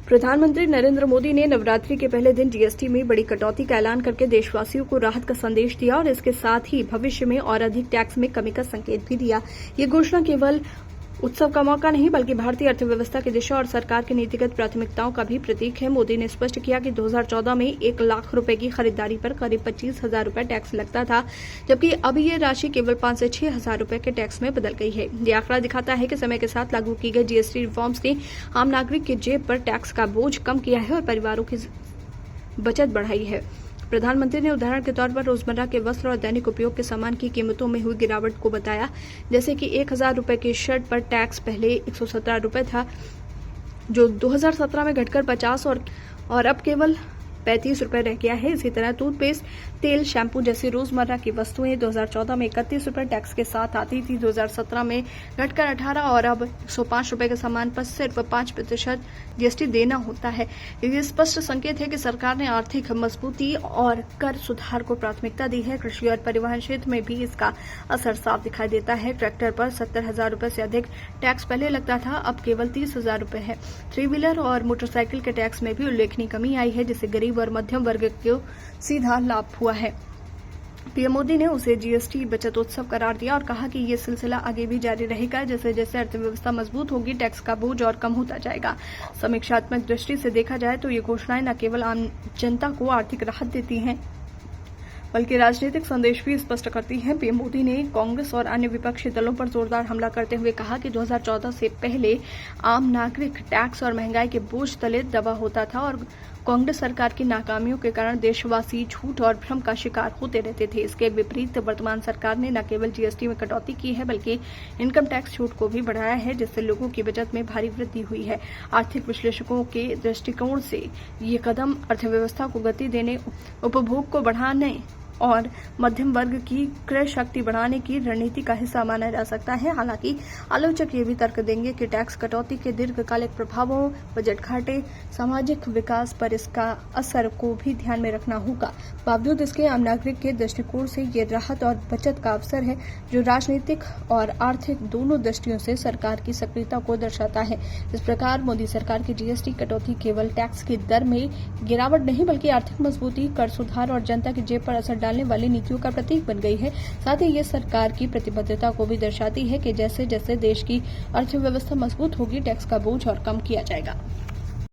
प्रधानमंत्री नरेंद्र मोदी ने नवरात्रि के पहले दिन जीएसटी में बड़ी कटौती का ऐलान करके देशवासियों को राहत का संदेश दिया और इसके साथ ही भविष्य में और अधिक टैक्स में कमी का संकेत भी दिया। ये घोषणा केवल उत्सव का मौका नहीं बल्कि भारतीय अर्थव्यवस्था की दिशा और सरकार की नीतिगत प्राथमिकताओं का भी प्रतीक है। मोदी ने स्पष्ट किया कि 2014 में 1 लाख रुपए की खरीदारी पर करीब 25,000 रुपए टैक्स लगता था, जबकि अब ये राशि केवल 5 से 6,000 रुपए के टैक्स में बदल गई है। ये आंकड़ा दिखाता है कि समय के साथ लागू की गई जीएसटी रिफॉर्म्स ने आम नागरिक की जेब पर टैक्स का बोझ कम किया है और परिवारों की बचत बढ़ाई है। प्रधानमंत्री ने उदाहरण के तौर पर रोजमर्रा के वस्त्र और दैनिक उपयोग के सामान की कीमतों में हुई गिरावट को बताया, जैसे कि 1,000 रुपए की शर्ट पर टैक्स पहले 117 रुपए था, जो 2017 में घटकर 50 और अब केवल 35 रुपए रह गया है। इसी तरह टूथपेस्ट, तेल, शैम्पू जैसी रोजमर्रा की वस्तुएं 2014 में 31 रुपए टैक्स के साथ आती थी, 2017 में घटकर 18 और अब 105 रुपए के सामान पर सिर्फ 5% जीएसटी देना होता है। ये स्पष्ट संकेत है कि सरकार ने आर्थिक मजबूती और कर सुधार को प्राथमिकता दी है। कृषि और परिवहन क्षेत्र में भी इसका असर साफ दिखाई देता है। ट्रैक्टर पर 70,000 रुपए से अधिक टैक्स पहले लगता था, अब केवल 30,000 रुपए है। 3 व्हीलर और मोटरसाइकिल के टैक्स में भी उल्लेखनीय कमी आई है, जिससे गरीब और मध्यम वर्ग को सीधा लाभ हुआ है। पीएम मोदी ने उसे जीएसटी बचत उत्सव करार दिया और कहा कि ये सिलसिला आगे भी जारी रहेगा। जैसे जैसे अर्थव्यवस्था मजबूत होगी, टैक्स का बोझ और कम होता जाएगा। समीक्षात्मक दृष्टि से देखा जाए तो ये घोषणाएं न केवल आम जनता को आर्थिक राहत देती हैं, बल्कि राजनीतिक संदेश भी स्पष्ट करती हैं। पीएम मोदी ने कांग्रेस और अन्य विपक्षी दलों पर जोरदार हमला करते हुए कहा कि 2014 से पहले आम नागरिक टैक्स और महंगाई के बोझ तले दबा होता था और कांग्रेस सरकार की नाकामियों के कारण देशवासी झूठ और भ्रम का शिकार होते रहते थे। इसके विपरीत वर्तमान सरकार ने न केवल जीएसटी में कटौती की है बल्कि इनकम टैक्स छूट को भी बढ़ाया है, जिससे लोगों की बचत में भारी वृद्धि हुई है। आर्थिक विश्लेषकों के दृष्टिकोण से ये कदम अर्थव्यवस्था को गति देने, उपभोग को बढ़ाने और मध्यम वर्ग की क्रय शक्ति बढ़ाने की रणनीति का हिस्सा माना जा सकता है। हालांकि आलोचक ये भी तर्क देंगे कि टैक्स कटौती के दीर्घकालिक प्रभावों, बजट घाटे, सामाजिक विकास पर इसका असर को भी ध्यान में रखना होगा। बावजूद इसके आम नागरिक के दृष्टिकोण से ये राहत और बचत का अवसर है, जो राजनीतिक और आर्थिक दोनों दृष्टियों से सरकार की सक्रियता को दर्शाता है। इस प्रकार मोदी सरकार की जीएसटी कटौती केवल टैक्स की दर में गिरावट नहीं बल्कि आर्थिक मजबूती, कर सुधार और जनता की जेब पर असर डालने वाली नीतियों का प्रतीक बन गई है। साथ ही ये सरकार की प्रतिबद्धता को भी दर्शाती है कि जैसे जैसे देश की अर्थव्यवस्था मजबूत होगी, टैक्स का बोझ और कम किया जाएगा।